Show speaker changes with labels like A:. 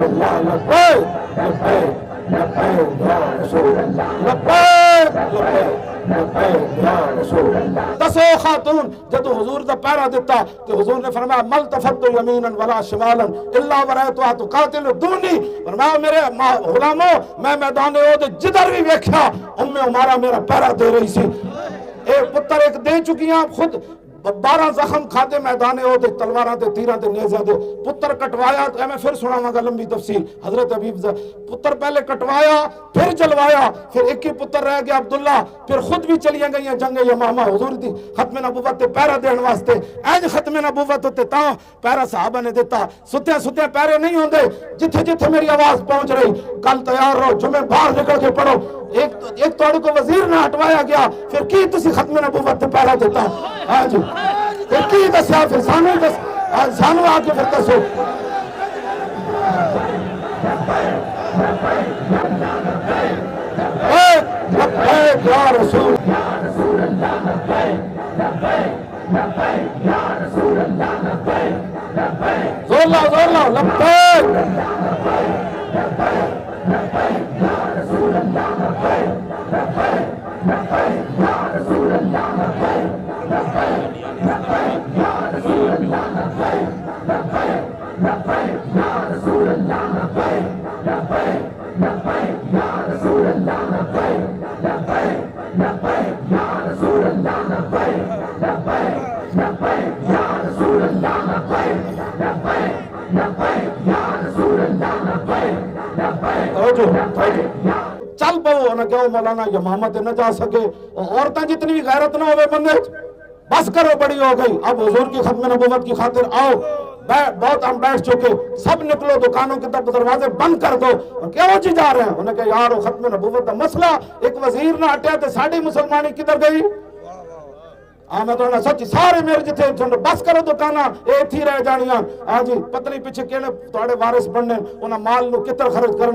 A: اللہ لبیک لبیک لبیک یا رسول اللہ لبیک لبیک لبیک یا رسول اللہ. دسو خاتون جدو حضور دا پیرا دیتا تو حضور نے فرمایا مل تفت یمینا ولا شمالا الا ورایتها تقاتل دونی. فرمایا میرے غلاموں میں میدان احد جدھر بھی ویکھیا ام عمارہ میرا پیرا دے رہی سی. ایک پتر ایک دے چکی ہیں خود 12 زخم کھاتے میدان احد تلواراں تے تیراں تے نیزاں دے. پتر کٹوایا تو میں پھر سناواں گا لمبی تفصیل. حضرت حبیب پتر پہلے کٹوایا پھر جلوایا پھر ایک ہی پتر رہ گیا عبداللہ. پھر خود بھی چلیاں گئیں جنگ یمامہ حضور دی ختم نبوت تے پیرا دین واسطے. اینج ختم نبوت تے تاں پیرا صحابہ نے دیتا. ستیاں ستیاں پیرے نہیں ہوندے. جتھے جتھے میری آواز پہنچ رہی کل تیار رہو جمعے باہر نکل کے پڑھو. ایک توڑ کو وزیر نہ ہٹوایا گیا پھر کی تسی ختم نبوت تے پیرا دیتا. ہاں جی پھر کی دسیا پھر سانو آ کے پھر دسو. لبیک یا رسول زور لاؤ زور لاؤ لبیک چل پو نہ کہو مولانا یمامہ تے نہ جا سکے. عورتیں جتنی بھی غیرت نہ ہوئے بندے بس کرو بڑی ہو گئی. اب حضور کی ختم نبوت کی خاطر آؤ. بہت ہم بیٹھ چکے. سب نکلو دکانوں کے طرف دروازے بند کر دو. کیوں جی جا رہے ہیں؟ انہوں نے کہا یار ختم نبوت کا مسئلہ ایک وزیر نہ ہٹیا تے ساڑی مسلمانی کدھر گئی. میں تو سچ سارے میرے جتنے بس کرو دکاناں اے تھی رہ جانیاں. ہاں جی پتہ نہیں پیچھے کہنے تھوڑے وارث بننے انہاں مال نو کتر خرچ کرنا.